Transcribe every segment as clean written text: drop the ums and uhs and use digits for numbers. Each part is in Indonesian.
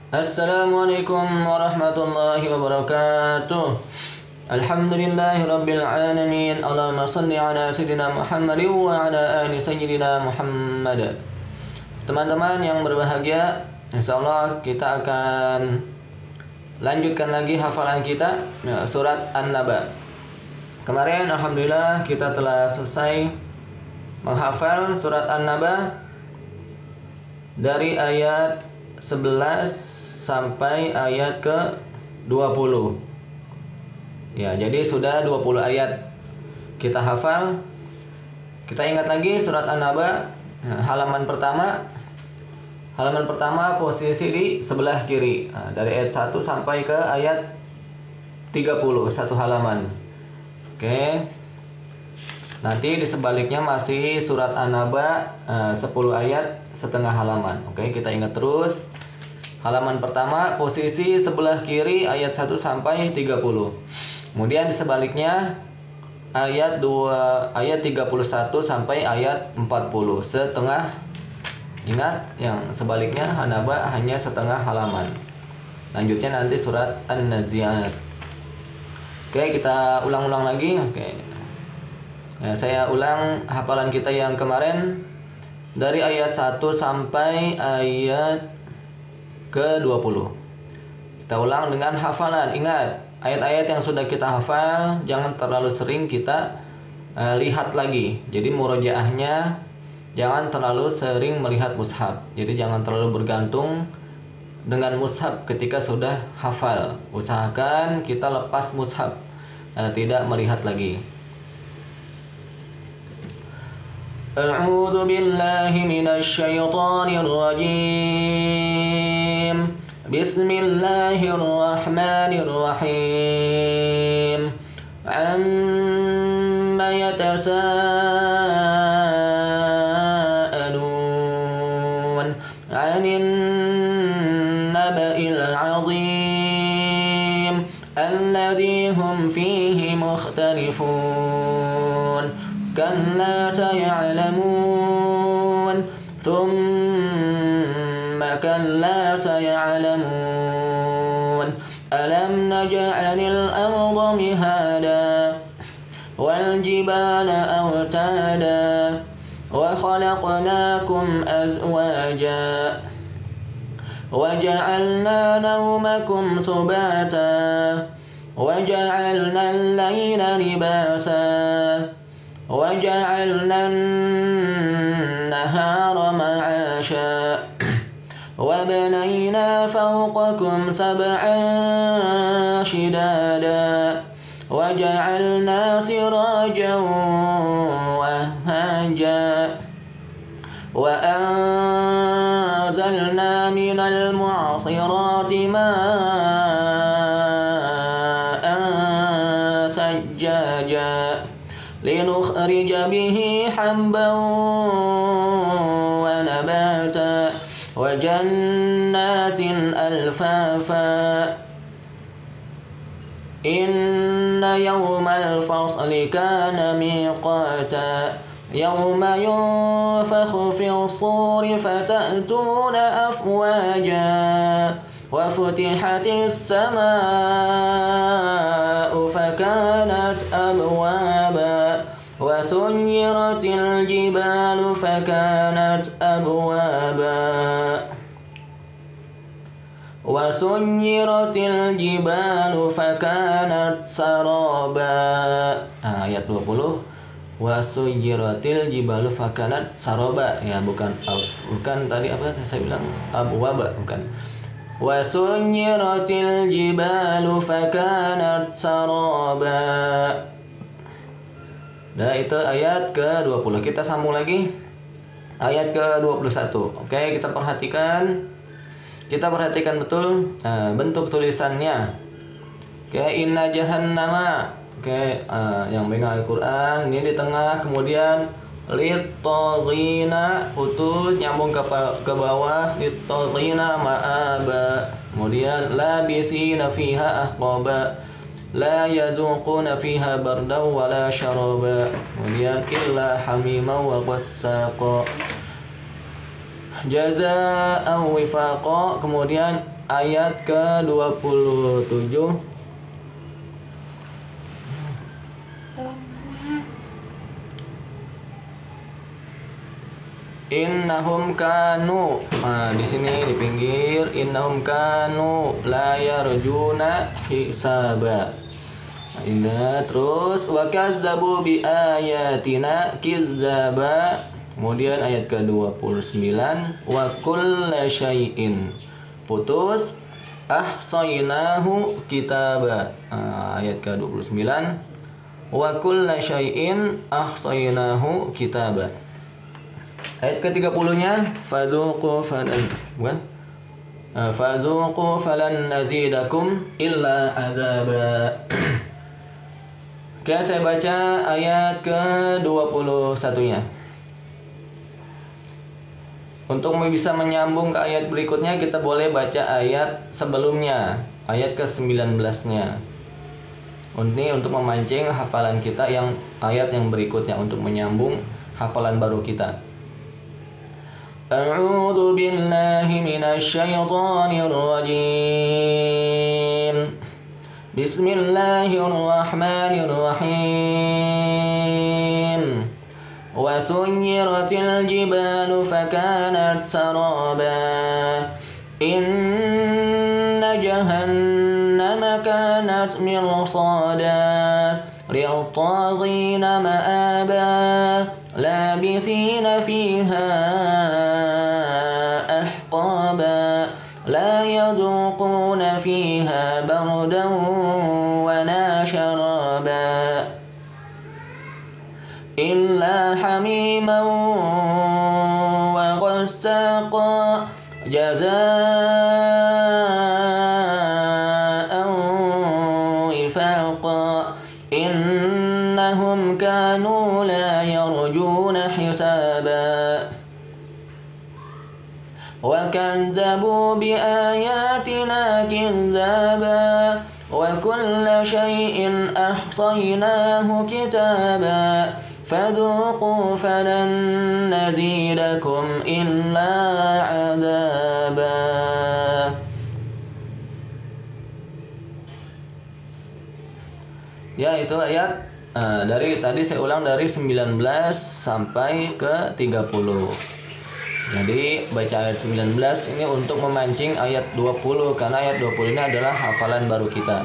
Assalamualaikum warahmatullahi wabarakatuh. Alhamdulillahirabbil alamin. Allahumma shalli ala sayyidina Muhammad wa ala ali sayyidina Muhammad. Teman-teman yang berbahagia, insyaallah kita akan lanjutkan lagi hafalan kita surat An-Naba. Kemarin alhamdulillah kita telah selesai menghafal surat An-Naba dari ayat 11 sampai ayat ke 20. Ya, jadi sudah 20 ayat kita hafal. Kita ingat lagi surat An-Naba, halaman pertama. Halaman pertama posisi di sebelah kiri. Dari ayat 1 sampai ke ayat 30, satu halaman. Oke. Nanti di sebaliknya masih surat An-Naba 10 ayat setengah halaman. Oke, kita ingat terus. Halaman pertama posisi sebelah kiri ayat 1 sampai 30. Kemudian di sebaliknya ayat 31 sampai ayat 40, setengah. Ingat, yang sebaliknya An-Naba hanya setengah halaman. Lanjutnya nanti surat An-Nazi'at. Oke, kita ulang-ulang lagi. Oke. Ya, saya ulang hafalan kita yang kemarin dari ayat 1 sampai ayat ke-20. Kita ulang dengan hafalan. Ingat, ayat-ayat yang sudah kita hafal jangan terlalu sering kita lihat lagi. Jadi murojaahnya jangan terlalu sering melihat mushaf. Jadi jangan terlalu bergantung dengan mushaf ketika sudah hafal. Usahakan kita lepas mushaf, tidak melihat lagi. A'udzu billahi minasy syaithanir rajim. Bismillahirrahmanirrahim. Amma yatasaalun 'anil naba'il 'azim alladzi hum fihi mukhtalifun. كلا سيعلمون ثم كلا سيعلمون ألم نجعل الأرض مهادا والجبال أوتادا وخلقناكم أزواجا وجعلنا نومكم سباتا وجعلنا الليل لباسا وجعلنا النهار معاشا وبنينا فوقكم سبعا شدادا وجعلنا سراجا وهاجا وأنزلنا من المعصرات ماء ثجاجا لنخرج به حبا ونباتا وجنات ألفافا إن يوم الفصل كان ميقاتا يوم ينفخ في الصور فتأتون أفواجا وفتحت السماء فكانت أبوابا وسيرت الجبال فكانت أبوابا وسيرت الجبال فكانت سرابا. Ayat 20. Wasuyiratil jibalu fakanat saroba. Ya, bukan tadi apa saya bilang abwaba, bukan. Wasuyiratil jibalu fakanat saraba. Nah, itu ayat ke-20. Kita sambung lagi ayat ke-21. Oke, kita perhatikan betul bentuk tulisannya. Oke, inna jahannama. Oke, yang pegang Al-Quran ini di tengah, kemudian lit-taghina putus nyambung ke bawah, lit-taghina ma'aba, kemudian labisina fiha ahqaba, la yazuquna fiha bardan wala syaraba, kemudian illa hamima wa qassaqa. Jazaa'an wifaqa. Kemudian ayat ke-27, innahum kanu. Nah, di sini di pinggir, innahum kanu la yarjuna hisaba. Nah, ini terus wa kadzabu bi ayatina kidzaba. Kemudian ayat ke-29, wa kulla syai'in, putus, ahsaynahu kitaba. Nah, ayat ke-29, wa kulla syai'in ahsaynahu kitaba. Ayat ke-30-nya, fadzuqu falan, bukan? Fadzuqu falan nazidakum illa adzaba. Oke, saya baca ayat ke-21-nya. Untuk bisa menyambung ke ayat berikutnya, kita boleh baca ayat sebelumnya, ayat ke-19-nya. Ini untuk memancing hafalan kita yang ayat yang berikutnya, untuk menyambung hafalan baru kita. A'udzu billahi minasy syaithanir rajim. Bismillahirrahmanirrahim. وسيرت الجبال فكانت سرابا إن جهنم كانت مرصادا للطاغين مآبا لابثين فيها أحقابا لا يذوقون فيها بردا ولا شرابا إلا حميما وغساقا جزاء وفاقا إنهم كانوا لا يرجون حسابا وكذبوا بآياتنا كذابا وكل شيء أحصيناه كتابا فذوقوا فلن نزيدكم إلا عذابا. Ya, itu ayat dari tadi saya ulang dari 19 sampai ke 30. Jadi baca ayat 19 ini untuk memancing ayat 20, karena ayat 20 ini adalah hafalan baru kita.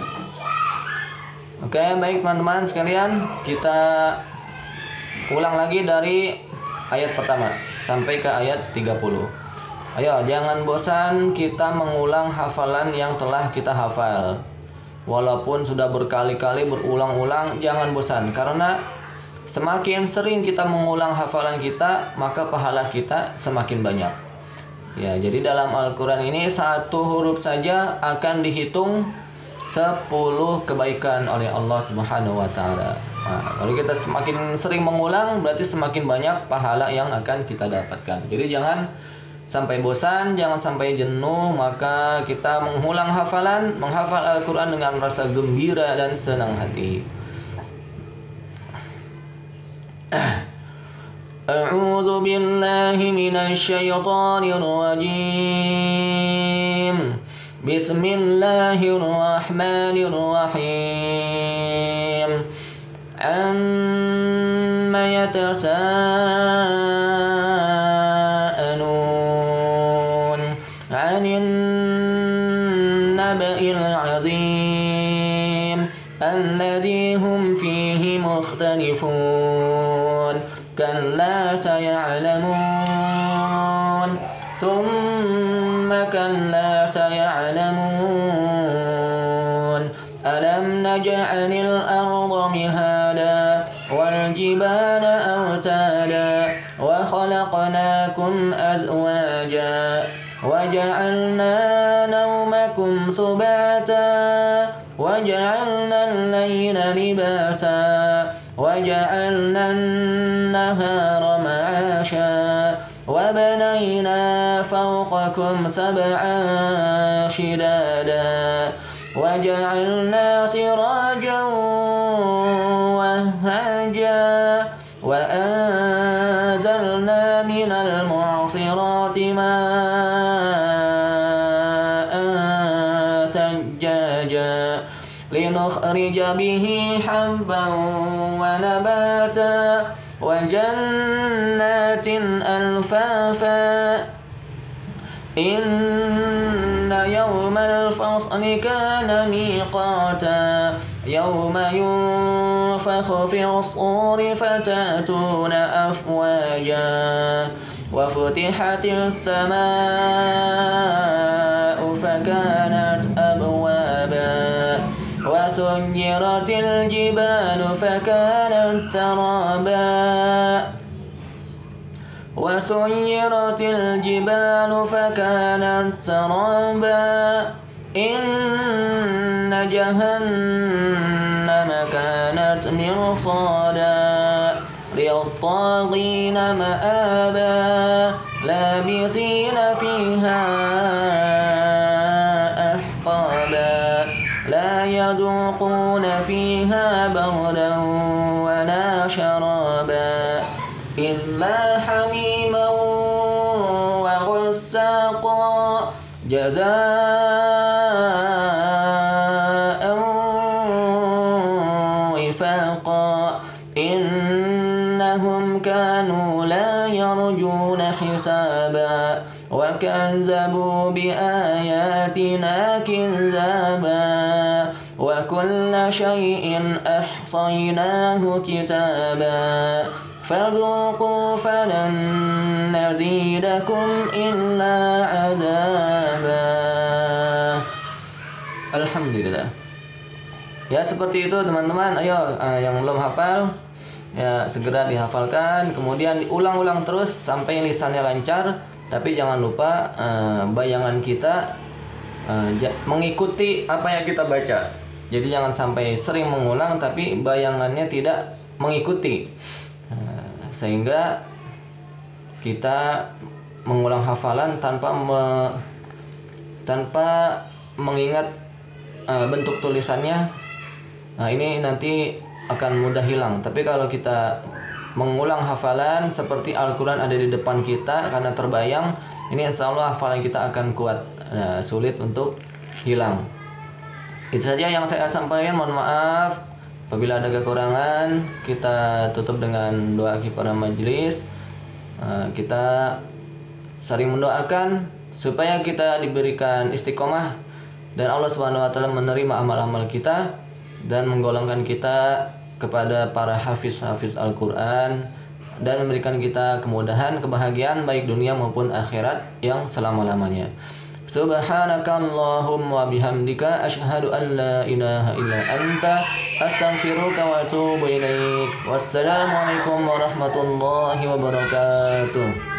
Oke, baik teman-teman sekalian, kita ulang lagi dari ayat pertama sampai ke ayat 30. Ayo, jangan bosan kita mengulang hafalan yang telah kita hafal. Walaupun sudah berkali-kali berulang-ulang, jangan bosan, karena semakin sering kita mengulang hafalan kita, maka pahala kita semakin banyak. Ya, jadi dalam Al-Quran ini satu huruf saja akan dihitung 10 kebaikan oleh Allah Subhanahu wa Ta'ala. Nah, kalau kita semakin sering mengulang, berarti semakin banyak pahala yang akan kita dapatkan. Jadi jangan sampai bosan, jangan sampai jenuh, maka kita mengulang hafalan, menghafal Al-Quran dengan rasa gembira dan senang hati. A'udzu billahi minasy syaithanir rajim. Bismillahirrahmanirrahim. Amma yatasaalun 'anil naba'il 'azim alladzi hum fihi mukhtalifun. Kalla saya'lamun thumma kalla saya'lamun alam naj'alil arda mihada wal jibala awtada wa khalaqnakum azwaja wa ja'alna nawmakum subata wa ja'alna al-layla libasa wa ja'alna an-nahara ma'asha wa banayna fawqakum sab'an shidada wa ja'alna sirajan wahhaja wa anzalna minal mu'sirati ma أفواجا لنخرج به حبا ونباتا وجنات ألفافا إن يوم الفصل كان ميقاتا يوم ينفخ في الصور فتأتون أفواجا وفتحت السماء فكانت أبوابا وسيرت الجبال فكانت سرابا وسيرت الجبال فكانت سرابا إن جهنم كانت مرصادا للطاغين مآبا لابثين فيها أحقابا لا يذوقون فيها بردا ولا شرابا إلا حميما وغساقا جزاء وفاقا إنهم كانوا لا يرجون حسابا وكذبوا بآياتنا كذابا وكل شيء أحصيناه كتابا فذوقوا فلن نزيدكم إلا عذابا. Alhamdulillah. Ya seperti itu teman-teman. Ayo yang belum hafal ya segera dihafalkan, kemudian diulang-ulang terus sampai lisannya lancar. Tapi jangan lupa bayangan kita mengikuti apa yang kita baca. Jadi jangan sampai sering mengulang tapi bayangannya tidak mengikuti. Sehingga kita mengulang hafalan tanpa mengingat bentuk tulisannya. Nah, ini nanti akan mudah hilang. Tapi kalau kita mengulang hafalan seperti Al-Quran ada di depan kita karena terbayang, ini insya Allah hafalan kita akan kuat, sulit untuk hilang. Itu saja yang saya sampaikan. Mohon maaf apabila ada kekurangan. Kita tutup dengan doa kifarah majelis. Kita sering mendoakan supaya kita diberikan istiqomah dan Allah Subhanahu wa taala menerima amal-amal kita dan menggolongkan kita kepada para hafiz-hafiz Al-Quran dan memberikan kita kemudahan, kebahagiaan baik dunia maupun akhirat yang selama-lamanya. Subhanakallahumma bihamdika asyhadu an la ilaha illa anta astaghfiruka wa atubu ilaik. Wassalamualaikum warahmatullahi wabarakatuh.